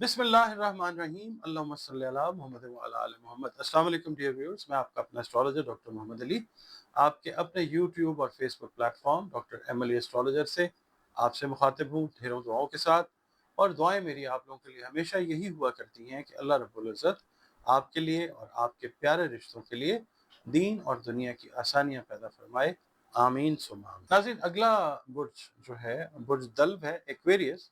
बिस्मिल्लाहिर्रहमानिर्रहीम अल्लाहुम्मा सल्ली अला मुहम्मद व अला आलि मुहम्मद। अस्सलाम वालेकुम डियर व्यूअर्स, मैं आपका अपना एस्ट्रोलॉजर डॉक्टर मोहम्मद अली आपके अपने यूट्यूब और Facebook platform doctor Ali astrologer से आपसे मुखातिब हूँ ढेरों दुआओं के साथ। और दुआएं मेरी आप लोगों के लिए हमेशा यही हुआ करती हैं कि अल्लाह रब्बुल इज़्ज़त आपके लिए और आपके प्यारे रिश्तों के लिए दीन और दुनिया की आसानियाँ पैदा फरमाए, आमीन सुम्मा आमीन। नाज़रीन, अगला बुर्ज जो है बुर्ज दल्ब है, एक्वेरियस।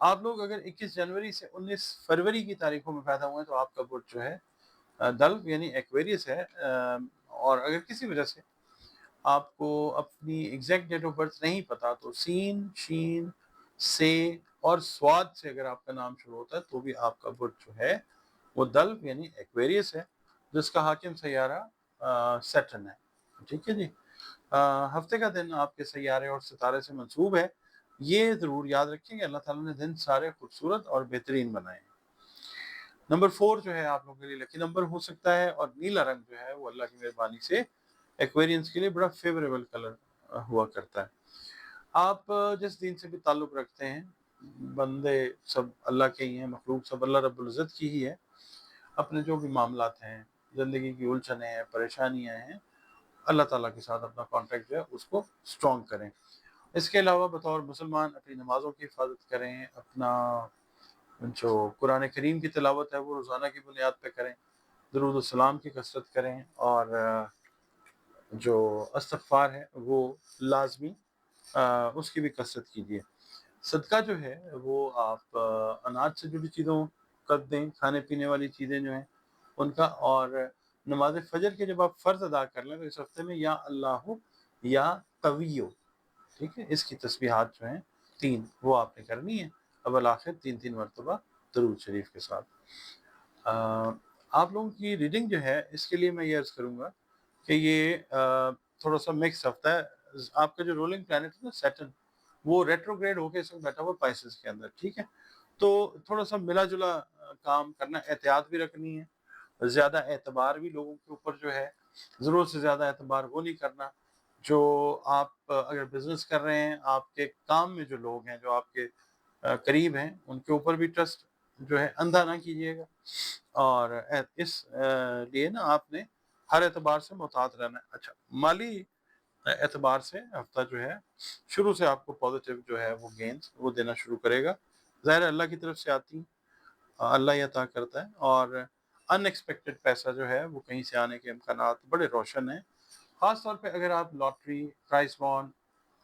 आप लोग अगर 21 जनवरी से 19 फरवरी की तारीखों में पैदा हुए हैं तो आपका बुर्ज जो है दल्ब यानी एक्वेरियस है। और अगर किसी वजह से आपको अपनी एग्जैक्ट डेट ऑफ बर्थ नहीं पता तो सीन, शीन, से और स्वाद से अगर आपका नाम शुरू होता है तो भी आपका बुर्ज जो है वो दल्ब यानी एक्वेरियस है, जिसका हाकिम सैयारा सैटर्न है। ठीक है जी। हफ्ते का दिन आपके सैयारे और सितारे से मंसूब है। ये ज़रूर याद रखें कि अल्लाह ताला ने दिन सारे खूबसूरत और बेहतरीन बनाए हैं। नंबर 4 जो है आप लोगों के लिए लकी नंबर हो सकता है, और नीला रंग जो है वो अल्लाह की मेहरबानी से एक्वेरियंस के लिए बड़ा फेवरेबल कलर हुआ करता है। आप जिस दिन से भी ताल्लुक़ रखते हैं, बंदे सब अल्लाह के ही हैं, मखलूक सब अल्लाह रब्बुल इज़्ज़त की ही है। अपने जो भी मामलात हैं, ज़िंदगी की उलझनें हैं, परेशानियाँ हैं, अल्लाह ताला के साथ अपना कॉन्टैक्ट जो है उसको स्ट्रॉन्ग करें। इसके अलावा बतौर मुसलमान अपनी नमाज़ों की हिफाजत करें, अपना जो कुरान करीम की तिलावत है वो रोज़ाना की बुनियाद पे करें, दुरूद व सलाम की कसरत करें, और जो इस्तिग़फ़ार है वो लाज़मी उसकी भी कसरत कीजिए। सदका जो है वो आप अनाज से जुड़ी चीज़ों का दें, खाने पीने वाली चीज़ें जो हैं उनका। और नमाज फ़जर के जब आप फ़र्ज़ अदा कर लें तो इस हफ्ते में या अल्लाहु या कवियो, ठीक है, इसकी तस्बीहात जो हैं 3 वो आपने करनी है अव्वल आखिर 3-3 मरतबा दरूद शरीफ के साथ। आप लोगों की रीडिंग जो है इसके लिए मैं ये अर्ज़ करूँगा कि ये थोड़ा-सा मिक्स हफ्ता है। आपका जो रूलिंग प्लैनेट है ना सैटर्न, वो रेट्रोग्रेड होके इस वक़्त बैठा हुआ पाइसेस के अंदर, ठीक है? तो थोड़ा-सा मिला-जुला काम करना, एहतियात भी रखनी है। ज़्यादा एतबार भी लोगों के ऊपर जो है, ज़रूरत से ज़्यादा एतबार वो नहीं करना। जो आप अगर बिज़नेस कर रहे हैं, आपके काम में जो लोग हैं, जो आपके करीब हैं, उनके ऊपर भी ट्रस्ट जो है अंधा ना कीजिएगा। और इस लिए ना आपने हर एतबार से मुहतात रहना है। अच्छा, माली एतबार से हफ्ता जो है शुरू से आपको पॉजिटिव जो है वो गेन्स वो देना शुरू करेगा। ज़ाहिर है अल्लाह की तरफ से आती हैं, अल्लाह ही अता करता है। और अनएक्सपेक्टेड पैसा जो है वो कहीं से आने के इम्कानात बड़े रोशन हैं। ख़ास तौर पे अगर आप लॉटरी, प्राइज़ बॉन्ड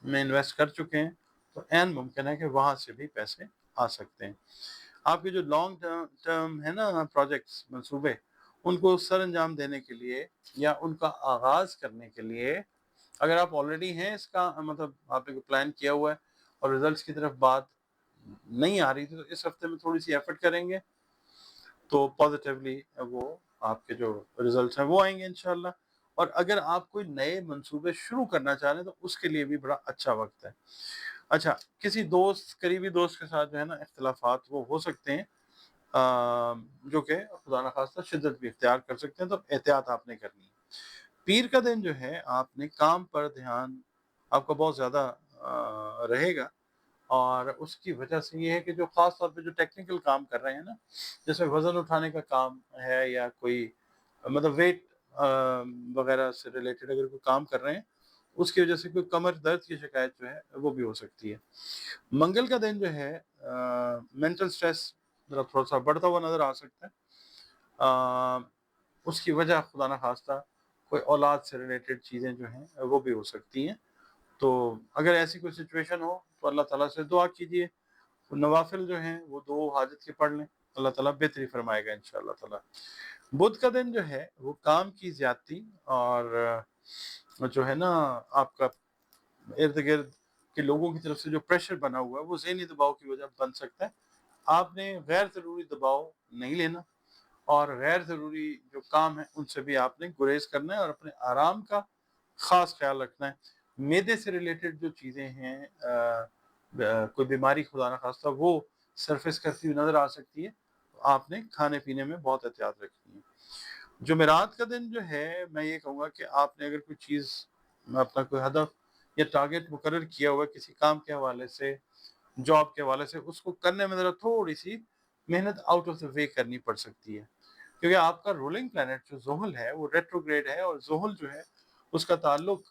में इन्वेस्ट कर चुके हैं तो ऐन मुमकिन है कि वहाँ से भी पैसे आ सकते हैं। आपके जो लॉन्ग टर्म है ना प्रोजेक्ट्स, मंसूबे, उनको सरअंजाम देने के लिए या उनका आगाज़ करने के लिए अगर आप ऑलरेडी हैं, इसका मतलब आपने कोई प्लान किया हुआ है और रिज़ल्ट्स की तरफ बात नहीं आ रही थी, तो इस हफ्ते में थोड़ी-सी एफ़र्ट करेंगे तो पॉज़िटिवली वो आपके जो रिज़ल्ट्स हैं वो आएँगे इंशाअल्लाह। और अगर आप कोई नए मंसूबे शुरू करना चाह रहे हैं तो उसके लिए भी बड़ा अच्छा वक़्त है। अच्छा, किसी दोस्त, करीबी दोस्त के साथ जो है ना इख्तिलाफ़ात वो हो सकते हैं, जो कि खुदा न ख़ास्ता शिद्दत भी इख्तियार कर सकते हैं, तो एहतियात आपने करनी है। पीर का दिन जो है आपने काम पर ध्यान आपका बहुत ज़्यादा रहेगा, और उसकी वजह से ये है कि जो ख़ास तौर पे जो टेक्निकल काम कर रहे हैं ना, जैसे वज़न उठाने का काम है या कोई मतलब वेट वग़ैरह से रिलेटेड अगर कोई काम कर रहे हैं, उसकी वजह से कोई कमर दर्द की शिकायत जो है वो भी हो सकती है। मंगल का दिन जो है मेंटल स्ट्रेस ज़रा थोड़ा-सा बढ़ता हुआ नज़र आ सकता है। उसकी वजह खुदा न ख़ास्ता कोई औलाद से रिलेटेड चीज़ें जो हैं वो भी हो सकती हैं। तो अगर ऐसी कोई सिचुएशन हो तो अल्लाह ताला से दुआ कीजिए, नवाफ़िल जो हैं वो 2 हाजत के पढ़ लें, अल्लाह ताला बेहतरी फ़रमाएगा इंशाअल्लाह ताला। बुध का दिन जो है वो काम की ज़्यादती और जो है ना आपका इर्द-गिर्द के लोगों की तरफ से जो प्रेशर बना हुआ है वो ज़हनी दबाव की वजह बन सकता है। आपने गैर ज़रूरी दबाव नहीं लेना, और गैर ज़रूरी जो काम है उनसे भी आपने गुरेज़ करना है और अपने आराम का ख़ास ख़्याल रखना है। मैदे से रिलेटेड जो चीज़ें हैं, कोई बीमारी खुदा न ख़ास्ता वो सरफ़ेस करती हुई नज़र आ सकती है, तो आपने खाने-पीने में बहुत एहतियात रखनी है। जुमेरात का दिन जो है मैं ये कहूँगा कि आपने अगर कोई चीज़ अपना कोई हदफ़ या टारगेट मुकर्रर किया हुआ है किसी काम के हवाले से, जॉब के हवाले से, उसको करने में ज़रा थोड़ी-सी محنत आउट ऑफ द वे करनी पड़ सकती है, क्योंकि आपका रूलिंग प्लैनेट जो ज़ुहल है वो रेट्रोग्रेड है, और ज़ुहल जो है उसका ताल्लुक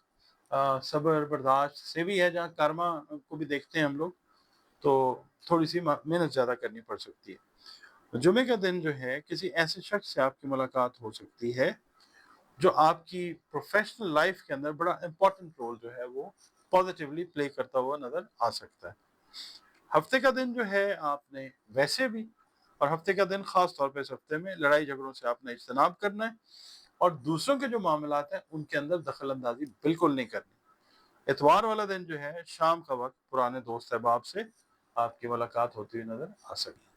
सब्र बर्दाश्त से भी है, जहाँ कर्मा को भी देखते हैं हम लोग, तो थोड़ी सी मेहनत ज़्यादा करनी पड़ सकती है। जुमे का दिन जो है किसी ऐसे शख्स से आपकी मुलाकात हो सकती है जो आपकी प्रोफेशनल लाइफ के अंदर बड़ा इंपॉर्टेंट रोल जो है वो पॉजिटिवली प्ले करता हुआ नज़र आ सकता है। हफ्ते का दिन जो है आपने वैसे भी, और हफ्ते का दिन खास तौर पे इस हफ्ते में लड़ाई झगड़ों से आपने इज्तनाब करना है, और दूसरों के जो मामलात हैं उनके अंदर दखल अंदाजी बिल्कुल नहीं करनी। इतवार वाला दिन जो है शाम का वक्त पुराने दोस्त अहबाब से आपकी मुलाकात होती हुई नज़र आ सकती है।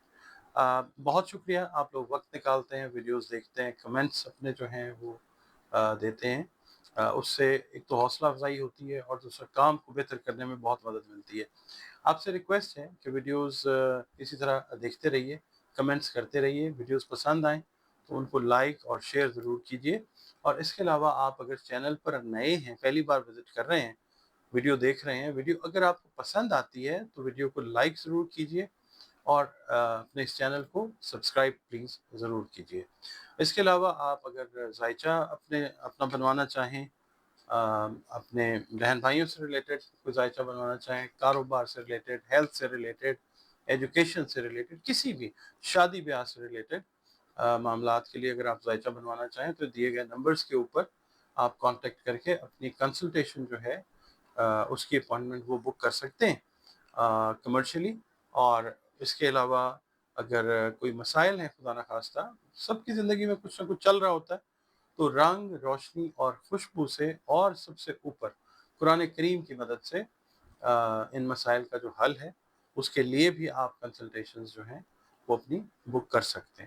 बहुत शुक्रिया, आप लोग वक्त निकालते हैं, वीडियोस देखते हैं, कमेंट्स अपने जो हैं वो देते हैं। उससे एक तो हौसला अफजाई होती है, और दूसरा काम को बेहतर करने में बहुत मदद मिलती है। आपसे रिक्वेस्ट है कि वीडियोस इसी तरह देखते रहिए, कमेंट्स करते रहिए। वीडियोस पसंद आएँ तो उनको लाइक और शेयर ज़रूर कीजिए, और इसके अलावा आप अगर चैनल पर नए हैं, पहली बार विज़िट कर रहे हैं, वीडियो देख रहे हैं, वीडियो अगर आपको पसंद आती है तो वीडियो को लाइक ज़रूर कीजिए, और अपने इस चैनल को सब्सक्राइब प्लीज़ ज़रूर कीजिए। इसके अलावा आप अगर जायचा अपना बनवाना चाहें, अपने बहन भाइयों से रिलेटेड कोई जायचा बनवाना चाहें, कारोबार से रिलेटेड, हेल्थ से रिलेटेड, एजुकेशन से रिलेटेड, किसी भी शादी ब्याह से रिलेटेड मामलात के लिए अगर आप जायचा बनवाना चाहें तो दिए गए नंबर्स के ऊपर आप कांटेक्ट करके अपनी कंसल्टेशन जो है उसकी अपॉइंटमेंट वो बुक कर सकते हैं कमर्शियली। और इसके अलावा अगर कोई मसाइल हैं, खुदा न खास्ता, सबकी ज़िंदगी में कुछ ना कुछ चल रहा होता है, तो रंग, रोशनी और खुशबू से, और सबसे ऊपर कुरान करीम की मदद से इन मसाइल का जो हल है, उसके लिए भी आप कंसल्टेशंस जो हैं वो अपनी बुक कर सकते हैं।